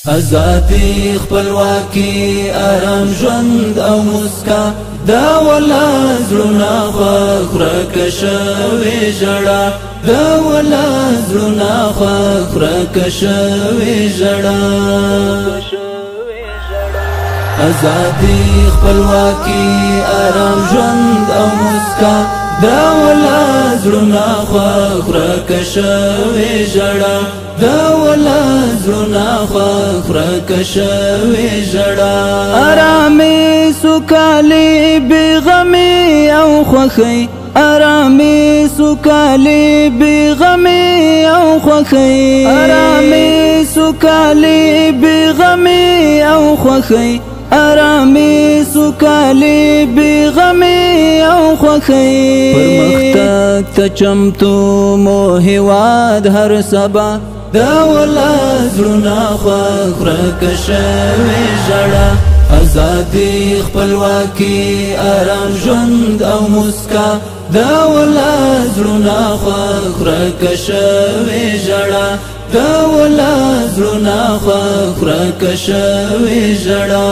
ازادي خپلواکي آرام ژوند او مسکا دا ولا زړونه خوره کشوي ژړا دا ولا زړونه خوره کشوي ژړا ازادي خپلواکي آرام ژوند او مسکا دا ولا زړونه خوره کشوي ژړا دا ولا زړونه خوره کشوي ژړا آرامي سوکالي بغمي او خوخي آرامي سوکالي بغمي او خوخي آرامي سوکالي بغمي او خوخي آرامي سوکالي بغمي او خوخي پرمختګ ته چمتو مو هیواد هر سبا دا ولا زړونه خوره کشوي ژړا ازادي خپلواکي آرام ژوند او مسکا دا ولا زړونه خوره کشوي ژړا دا ولا زړونه خوره کشوي ژړا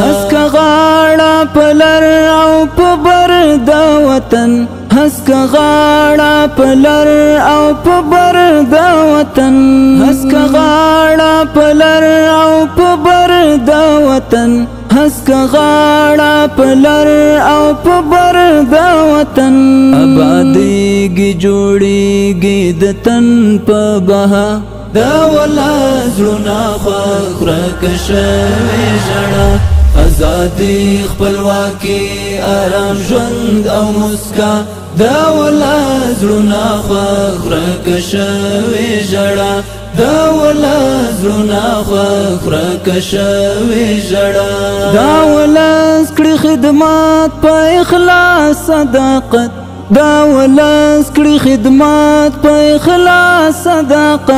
هسکه غاړه پلر او په بر د وطن هسکه غاړه پلر او په بر د وطن هسکه غاړه پلر او په بر د وطن هسکه غاړه پلر او په بر د وطن آبادیږي جوړیږي د تن په بها دا ولا زړونه خوره کشوي ژړا ازادي خپلواکي آرام ژوند او مسکا دا ولا زړونه خوره کشوي ژړا دا ولا زړونه خوره کشوي ژړا دا ولس کړي خدمات په اخلاص صداقت دا ولس کړي خدمات په اخلاص صداقت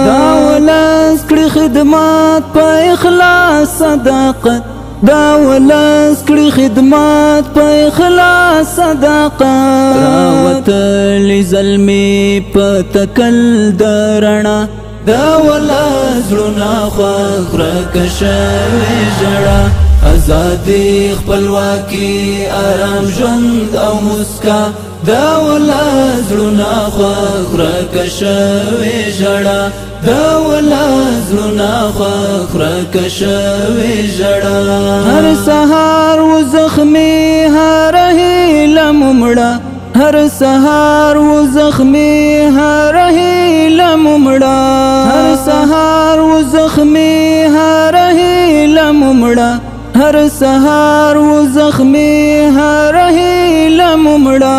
دا ولس کړي خدمات په اخلاص صداقت دا ولس کړي خدمات په اخلاص صداقت راوتلي زلمي په تکل درنا دا ولا زړونه خوره کشوي ژړا ازادي خپلواکي آرام ژوند او مسکا دا ولا زړونه خوره کشوي ژړا دا ولا زړونه خوره کشوي ژړا هر سهار و زخمي هر هیله ممړه هر سهار و زخمي هر هیله ممړه هر سهار و زخمي هر هیله ممړه هر سهار و زخمي هر هیله ممړه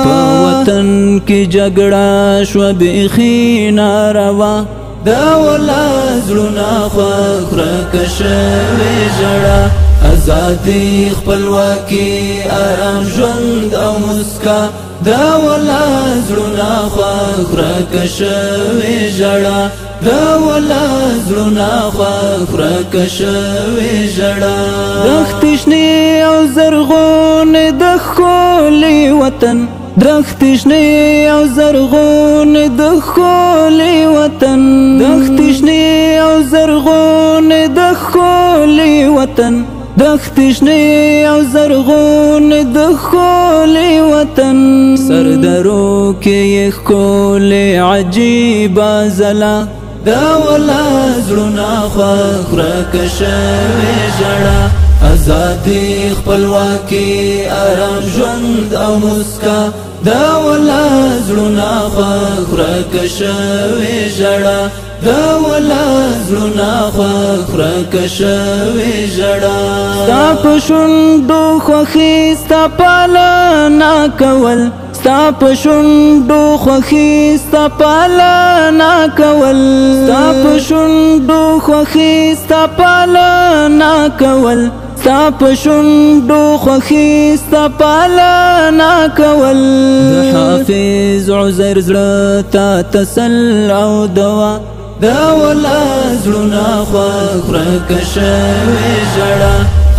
په وطن کې جګړه شو بیخي ناروا دا ولا زړونه خوره کشوي ژړا ازادي خپلواکي آرام ژوند او مسکا دا ولا زړونه خوره کشوي ژړا دا ولا زړونه خوره کشوي ژړا درختشنی او زرغون د ښکلي وطن درختشنی او زرغون د ښکلي وطن درختشنی او زرغون د ښکلي وطن درختشنی او زرغون د ښکلي وطن سردرو کې ښکلي عجیبه ځلا دا ولا زړونه خوره کشوي ژړا ازادي خپلواکي آرام ژوند او مسکا دا ولا زړونه خوره کشوي ژړا دا ولا زړونه خوره کشوي ژړا ستا په شونډو خوښي ستا پالنه کول ستا په شونډو خوښي ستا پالنه کول ستا په شونډو خوښي ستا پالنه کول ستا په شونډو خوښي ستا پالنه کول د حافظ عزیر زړه ته تسل او دوا دا ولا زړونه خوره کشوي ژړا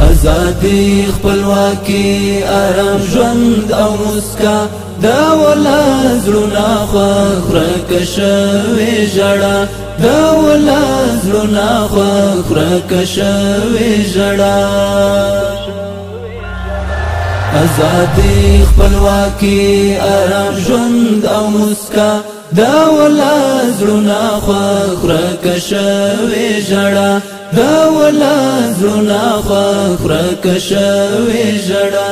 ازادي خپلواکي آرام ژوند او مسکا دا ولا زړونه خوره کشوي ژړا دا ولا زړونه خوښ ورکه شوې ژړا ازادي خپلواکي آرام ژوند او مسکا دا ولا زړونه خوښ ورکه شوې ژړا دا ولا زړونه خوښ ورکه شوې ژړا